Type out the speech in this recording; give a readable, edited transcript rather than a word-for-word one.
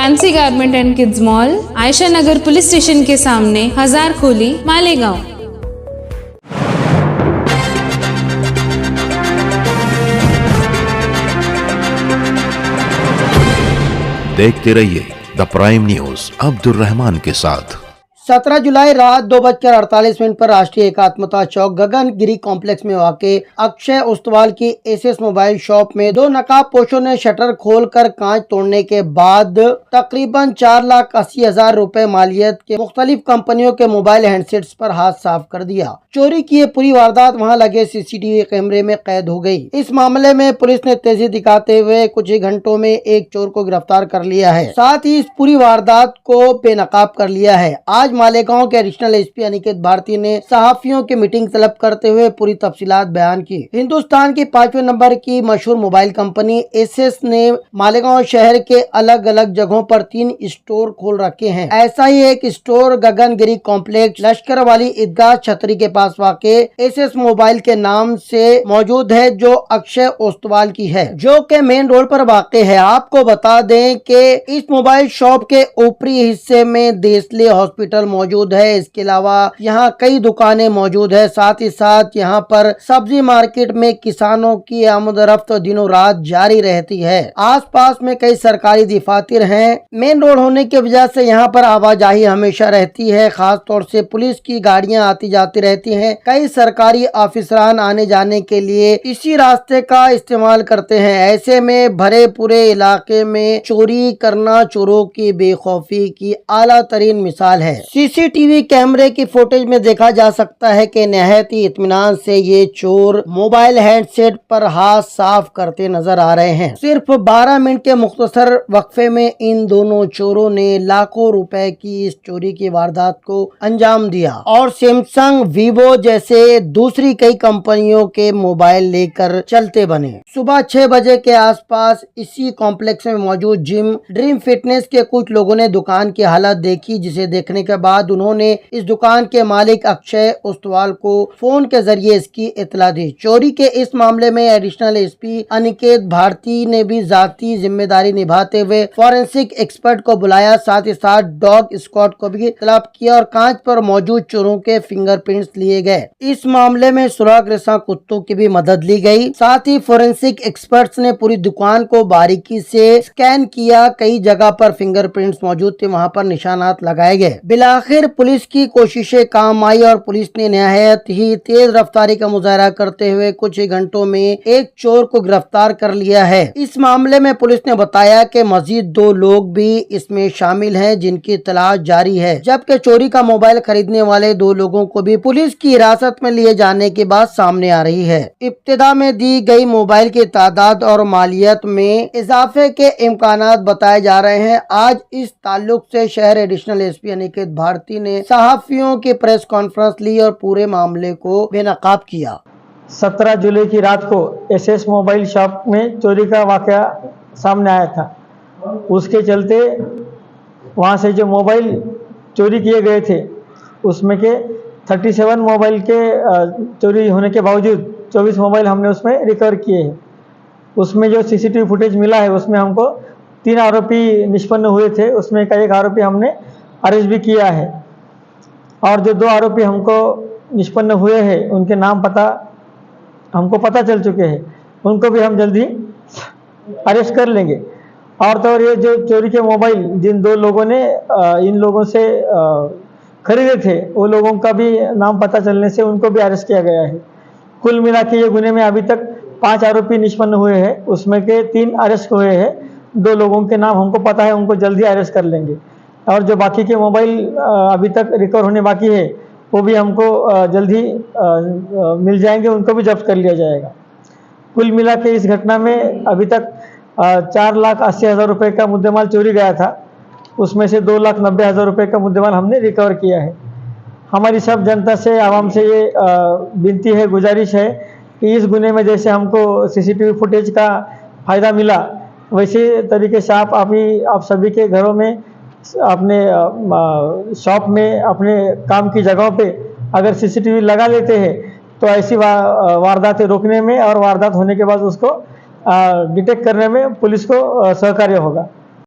Fancy garment and kids mall, Ayesha Nagar police station के सामने, हजार खोली, मालेगांव। देखते रहिए the prime news Abdul Rahman के साथ। 17 जुलाई रात 2:48 पर राष्ट्रीय एकात्मता चौक गगनगिरी कॉम्प्लेक्स में वाक़े अक्षय उस्तवाल की एसएस मोबाइल शॉप में दो नकाबपोशों ने शटर खोलकर कांच तोड़ने के बाद तकरीबन 4,80,000 रुपए मालियत के मुख्तलिफ कंपनियों के मोबाइल हैंडसेट्स पर हाथ साफ कर दिया। चोरी की ये पूरी वारदात वहां लगे सीसीटीवी कैमरे में कैद हो गई। इस मामले में पुलिस ने तेजी दिखाते हुए कुछ ही घंटों में एक चोर को गिरफ्तार कर लिया है, साथ ही इस पूरी वारदात को बेनकाब कर लिया है। आज मालेगांव के एडिशनल एसपी अनिकेत भारती ने सहाफियों की मीटिंग तलब करते हुए पूरी तफसीलात बयान की। हिंदुस्तान की 5वें नंबर की मशहूर मोबाइल कंपनी एसएस ने मालेगांव शहर के अलग अलग जगहों पर 3 स्टोर खोल रखे हैं। ऐसा ही एक स्टोर गगनगिरी कॉम्प्लेक्स लश्कर वाली ईदगाह छतरी के पास वाक़े एसएस मोबाइल के नाम से मौजूद है, जो अक्षय ओस्तवाल की है, जो के मेन रोड पर वाक़े है। आपको बता दें कि इस मोबाइल शॉप के ऊपरी हिस्से में देसले हॉस्पिटल मौजूद है। इसके अलावा यहाँ कई दुकानें मौजूद है। साथ ही साथ यहाँ पर सब्जी मार्केट में किसानों की आमदरफ्त दिनों रात जारी रहती है। आसपास में कई सरकारी दफातर हैं। मेन रोड होने की वजह से यहाँ पर आवाजाही हमेशा रहती है। खास तौर से पुलिस की गाड़ियाँ आती जाती रहती हैं। कई सरकारी अफसरान आने जाने के लिए इसी रास्ते का इस्तेमाल करते हैं। ऐसे में भरे पूरे इलाके में चोरी करना चोरों की बेखौफी की आला तरीन मिसाल है। सीसीटीवी कैमरे की फुटेज में देखा जा सकता है कि निहायत ही इत्मीनान से ये चोर मोबाइल हैंडसेट पर हाथ साफ करते नजर आ रहे हैं। सिर्फ 12 मिनट के मुख्तसर वक्फे में इन दोनों चोरों ने लाखों रुपए की इस चोरी की वारदात को अंजाम दिया और सैमसंग, वीवो जैसे दूसरी कई कंपनियों के मोबाइल लेकर चलते बने। सुबह 6 बजे के आसपास इसी कॉम्प्लेक्स में मौजूद जिम ड्रीम फिटनेस के कुछ लोगों ने दुकान की हालत देखी, जिसे देखने के बाद उन्होंने इस दुकान के मालिक अक्षय उस्तवाल को फोन के जरिए इसकी इत्तला दी। चोरी के इस मामले में एडिशनल एसपी अनिकेत भारती ने भी जाती जिम्मेदारी निभाते हुए फॉरेंसिक एक्सपर्ट को बुलाया। साथ ही साथ डॉग स्क्वाड को भी तलब किया और कांच पर मौजूद चोरों के फिंगरप्रिंट्स लिए गए। इस मामले में सुराग रेसा कुत्तों की भी मदद ली गई। साथ ही फॉरेंसिक एक्सपर्ट्स ने पूरी दुकान को बारीकी से स्कैन किया। कई जगह पर फिंगरप्रिंट्स मौजूद थे, वहां पर निशानात लगाए गए। बिलाखिर पुलिस की कोशिशें काम आई और पुलिस ने निहायत ही तेज रफ्तारी का मुजाहरा करते हुए कुछ ही घंटों में एक चोर को गिरफ्तार कर लिया है। इस मामले में पुलिस ने बताया कि मजीद 2 लोग भी इसमें शामिल हैं, जिनकी तलाश जारी है, जबकि चोरी का मोबाइल खरीदने वाले 2 लोगों को भी पुलिस की हिरासत में लिए जाने की बात सामने आ रही है। इब्तिदा में दी गई मोबाइल की तादाद और मालियत में इजाफे के इम्कानात बताए जा रहे हैं। आज इस ताल्लुक से शहर एडिशनल एसपी अनिकेत भारती ने सहाफियों की प्रेस कॉन्फ्रेंस ली और पूरे मामले को बेनकाब किया। 17 जुलाई की रात को एसएस मोबाइल शॉप में चोरी का वाकया सामने आया था। उसके चलते वहां से जो मोबाइल चोरी किए गए थे उसमें के 37 मोबाइल के चोरी होने के बावजूद 24 मोबाइल हमने उसमें रिकवर किए हैं। उसमें जो सीसीटीवी फुटेज मिला है उसमें हमको 3 आरोपी निष्पन्न हुए थे। उसमें का एक आरोपी हमने अरेस्ट भी किया है और जो 2 आरोपी हमको निष्पन्न हुए हैं उनके नाम पता हमको पता चल चुके हैं, उनको भी हम जल्दी अरेस्ट कर लेंगे। और तो और ये जो चोरी के मोबाइल जिन 2 लोगों ने इन लोगों से खरीदे थे वो लोगों का भी नाम पता चलने से उनको भी अरेस्ट किया गया है। कुल मिला के ये गुने में अभी तक 5 आरोपी निष्पन्न हुए हैं, उसमें के 3 अरेस्ट हुए हैं। 2 लोगों के नाम हमको पता है, उनको जल्दी अरेस्ट कर लेंगे और जो बाकी के मोबाइल अभी तक रिकवर होने बाकी है वो भी हमको जल्दी मिल जाएंगे, उनको भी जब्त कर लिया जाएगा। कुल मिला के इस घटना में अभी तक 4,80,000 रुपये का मुद्देमाल चोरी गया था, उसमें से 2,90,000 रुपये का मुद्देमाल हमने रिकवर किया है। हमारी सब जनता से, आवाम से ये विनती है, गुजारिश है कि इस गुने में जैसे हमको सीसीटीवी फुटेज का फ़ायदा मिला वैसे तरीके से आप सभी के घरों में, अपने शॉप में, अपने काम की जगहों पे अगर सीसीटीवी लगा लेते हैं तो ऐसी वारदातें रोकने में और वारदात होने के बाद उसको डिटेक्ट करने में पुलिस को सहकार्य होगा।